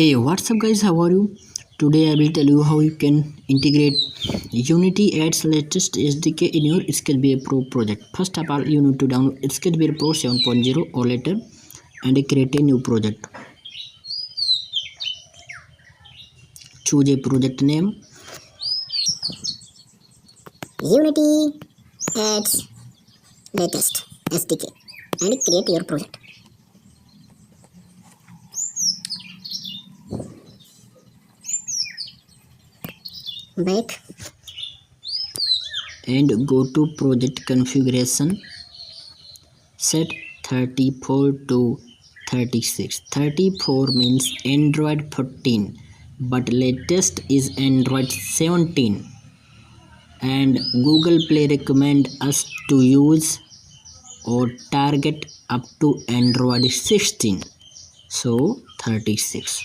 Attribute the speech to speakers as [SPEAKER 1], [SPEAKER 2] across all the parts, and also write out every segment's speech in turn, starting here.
[SPEAKER 1] Hey, what's up guys, how are you? Today I will tell you how you can integrate Unity adds latest SDK in your Sketchware Pro project. First of all, you need to download Sketchware Pro 7.0 or later and create a new project. Choose a project name.
[SPEAKER 2] Unity adds latest SDK and create your project. Back
[SPEAKER 1] And go to project configuration. Set 34 to 36. 34 means Android 14 but latest is Android 17 and Google Play recommend us to use or target up to Android 16, so 36,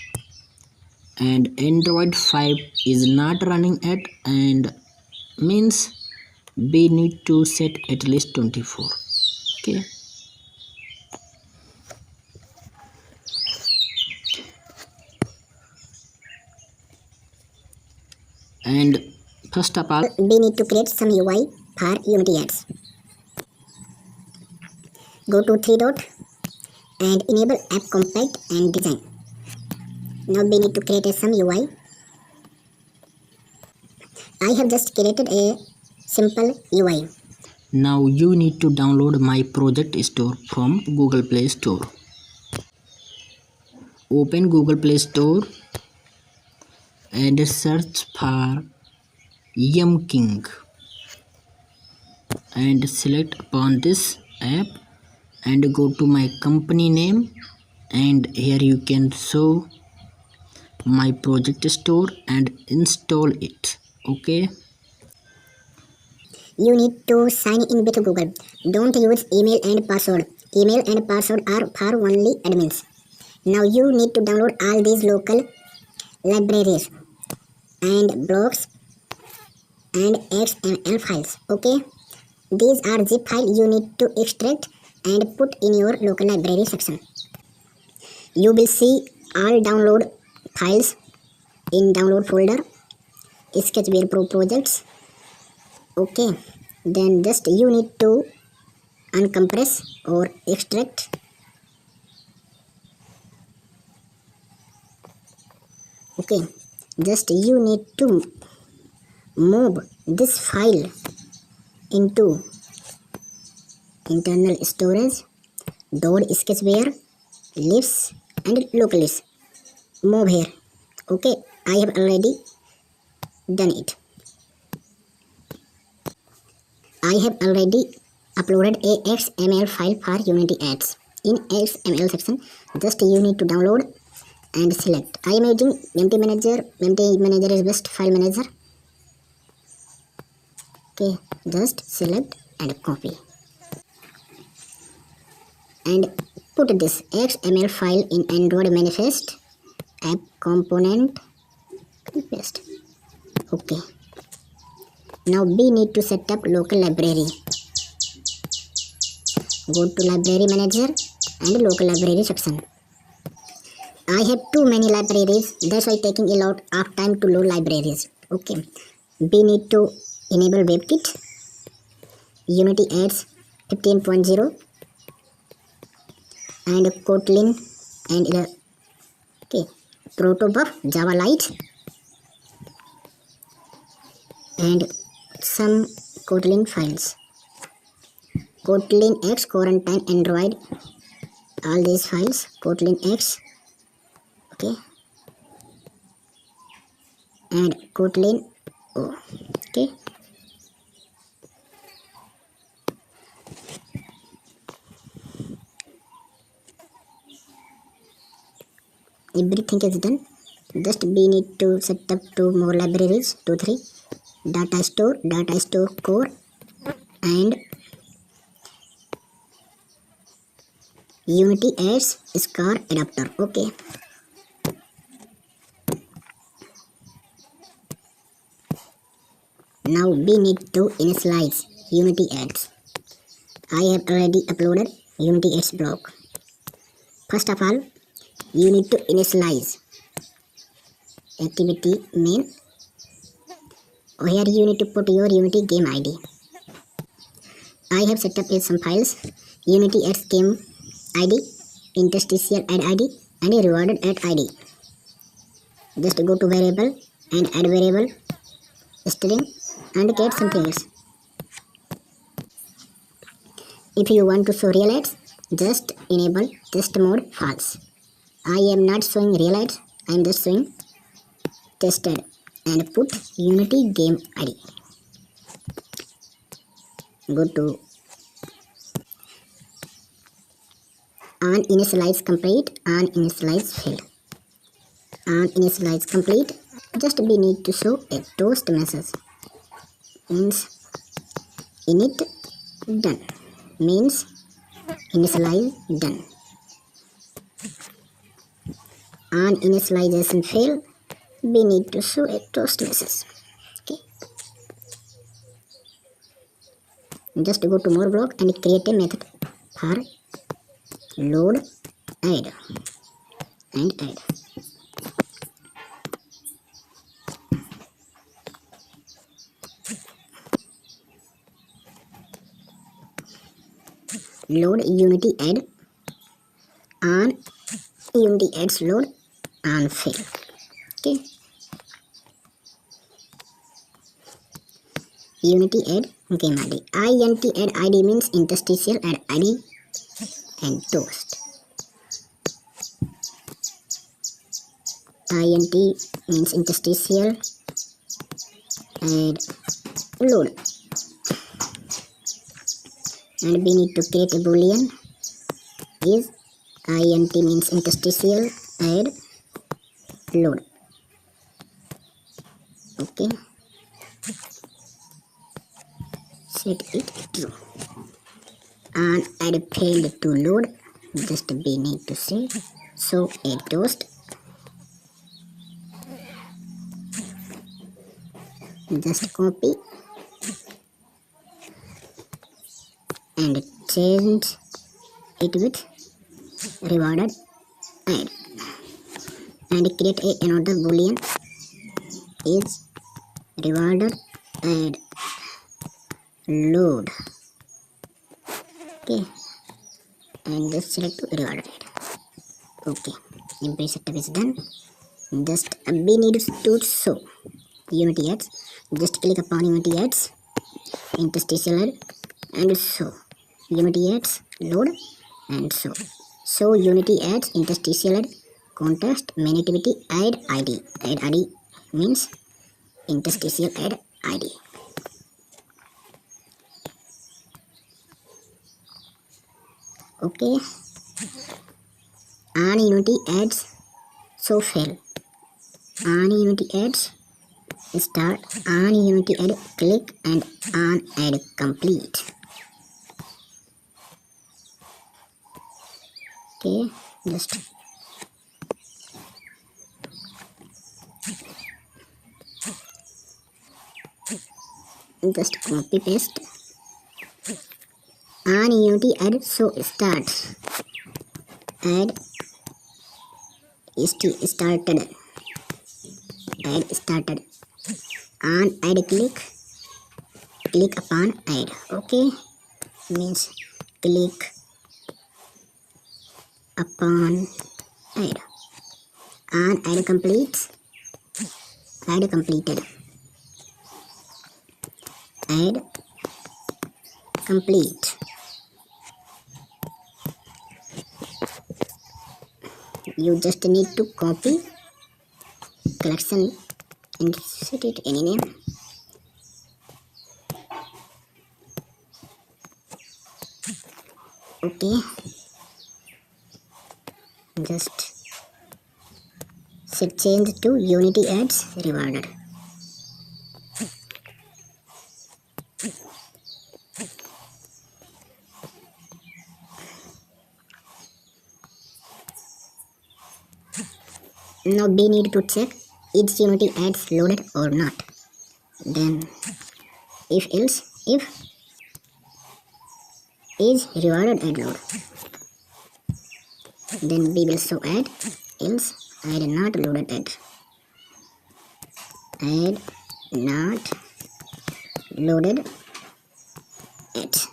[SPEAKER 1] and Android 5 is not running at, and means we need to set at least 24. Okay, and first of all
[SPEAKER 2] we need to create some UI for Unity ads. Go to 3 dot and enable app compact and design. Now we need to create some UI. I have just created a simple UI.
[SPEAKER 1] Now you need to download my project store from Google Play Store. Open Google Play Store and search for King and select upon this app and go to my company name, and here you can show my project store and install it. Okay,
[SPEAKER 2] You need to sign in with Google. Don't use email and password. Email and password are for only admins. Now you need to download all these local libraries and blocks and XML files. Okay, these are zip files you need to extract and put in your local library section. You will see all download files in download folder, Sketchware Pro projects. Okay, then just you need to uncompress or extract. Okay, just you need to move this file into internal storage, .sketchware, lists and local lists. Move here. Okay, I have already done it. I have already uploaded a XML file for Unity ads. In XML section, just you need to download and select. I am using Empty Manager. Empty Manager is best file manager. Okay, just select and copy. And put this XML file in Android manifest, app component, and paste. Okay. Now we need to set up local library. Go to library manager and local library section. I have too many libraries, that's why taking a lot of time to load libraries. Okay, we need to enable WebKit, Unity adds 15.0 and Kotlin and okay, Protobuf, Java Lite and some Kotlin files. Kotlin X, Quarantine, Android, all these files, Kotlin X, okay, and Kotlin O, okay. Everything is done. Just we need to set up 2 more libraries, 2, 3, data store core, and Unity adds scar adapter. Okay. Now we need to initialize Unity ads. I have already uploaded Unity ads block. First of all, you need to initialize activity main, where you need to put your Unity game ID. I have set up some files, Unity adds game ID, interstitial add ID, and a rewarded add ID. Just go to variable and add variable string and get something else. If you want to show real ads, just enable test mode false. I am not showing real ads, I am just showing tested, and put Unity game ID. Go to on initialize complete, on initialize failed. On initialize complete, just we need to show a toast message. Means init done. Means initialize done. On initialization fail, we need to show a toast message. Okay. Just go to more block and create a method for load add and add. Load Unity add on Unity adds load on fail. Okay. Unity add game ID. int add ID means interstitial add ID and toast. int means interstitial add load. And we need to create a boolean is int means interstitial add load. Okay, set it true. And add failed to load, just we need to say so a toast. Just copy and change it with rewarded add, and create another boolean is rewarded add load. Okay, and just select rewarded add. Okay, empty setup is done. Just we need to show Unity adds. Just click upon Unity adds, interstitial add, and show Unity adds load and show. So Unity adds interstitial add context main activity add ID. Add ID means interstitial add ID. Okay. On Unity adds so fail. On Unity adds start. On Unity add click and on add complete. Okay, just copy paste. On Unity add so start. Add started. Add started. On add click upon add. Okay, means click upon add. On add complete, add completed. Add complete. You just need to copy collection and set it any name. Okay, just set change to Unity adds rewarded. Now we need to check is Unity adds loaded or not. Then if else, if is rewarded add load, then we will show add, else add not loaded add. add not loaded yet.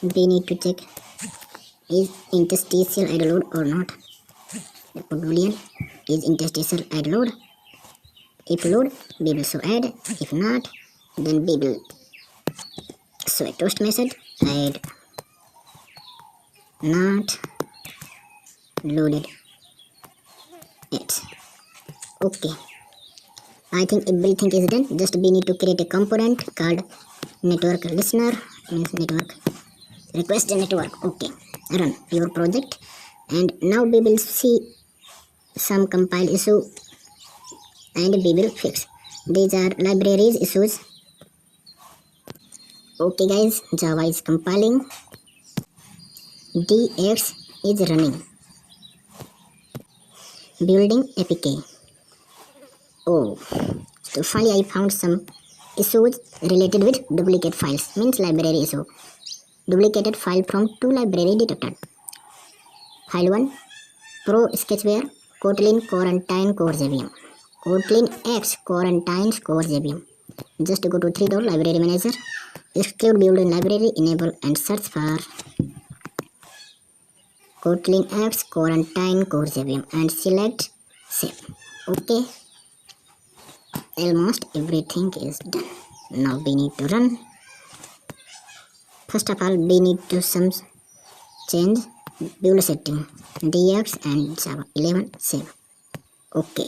[SPEAKER 2] We need to check is interstitial add load or not. The boolean is interstitial add load. If load, we will show add. If not, then we will show a toast message add not loaded yet. Okay, I think everything is done. Just we need to create a component called network listener, means network request a network. Okay, run your project, and now we will see some compile issue and we will fix. These are libraries issues. Okay guys, Java is compiling. DX is running. Building APK. Oh, so finally I found some issues related with duplicate files, means library issue. Duplicated file from two library detected. File 1, Pro Sketchware, Kotlin Quarantine Core JVM. Kotlin X Quarantine Core JVM. Just go to 3 library manager, exclude built-in library, enable and search for Kotlin X Quarantine Core JVM and select save. Okay, almost everything is done. Now we need to run. First of all, we need to change build setting DX and Java 11 save. Okay.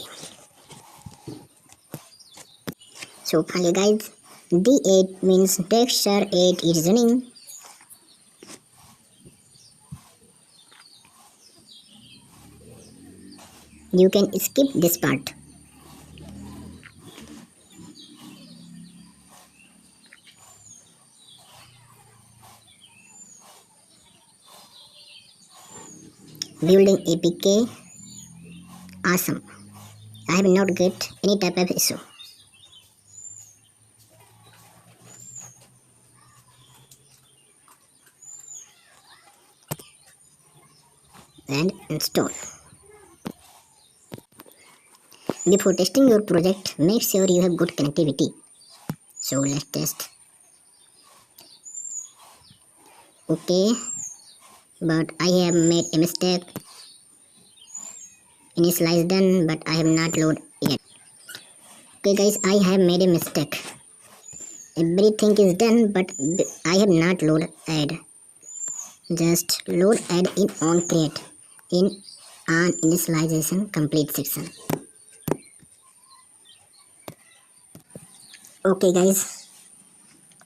[SPEAKER 2] So finally guys, D8 means texture 8 is running. You can skip this part. Building APK. Awesome. I have not get any type of issue. And install. Before testing your project, make sure you have good connectivity. So let's test. Okay, but I have made a mistake. Initialize done, but I have not load yet. Okay guys, I have made a mistake. Everything is done, but I have not load add. Just load add in on create in on initialization complete section. Okay guys,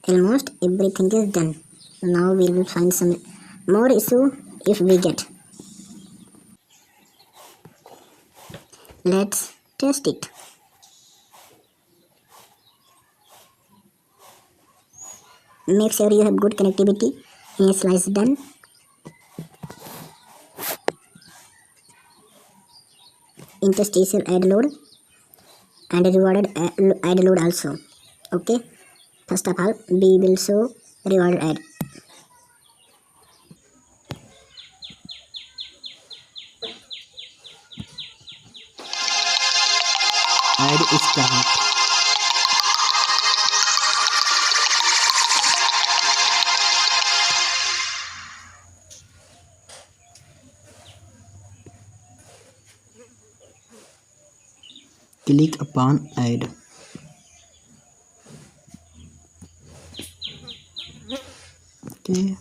[SPEAKER 2] almost everything is done. Now we will find some more issue if we get. Let's test it. Make sure you have good connectivity. Initialize done. Interstitial add load and rewarded add load also. Okay, first of all we will show rewarded add.
[SPEAKER 1] Add start. Click upon add. Okay.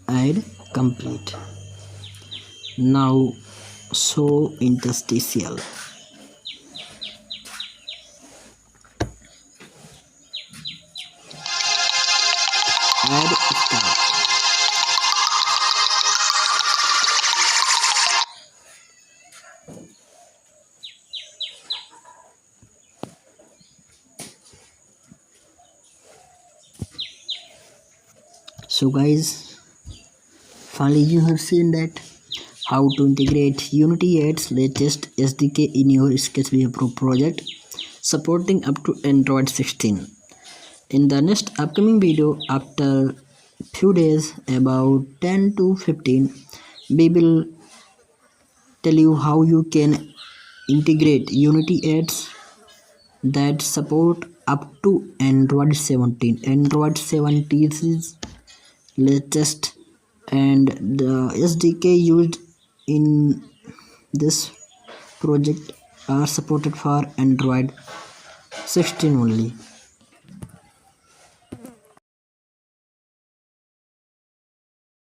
[SPEAKER 1] Add complete. Now show interstitial. Add start. So guys, finally you have seen that how to integrate Unity adds latest SDK in your Sketchware Pro project, supporting up to Android 16. In the next upcoming video, after few days, about 10 to 15, we will tell you how you can integrate Unity apps that support up to Android 17. Android 17 is latest, and the SDK used in this project are supported for Android 16 only.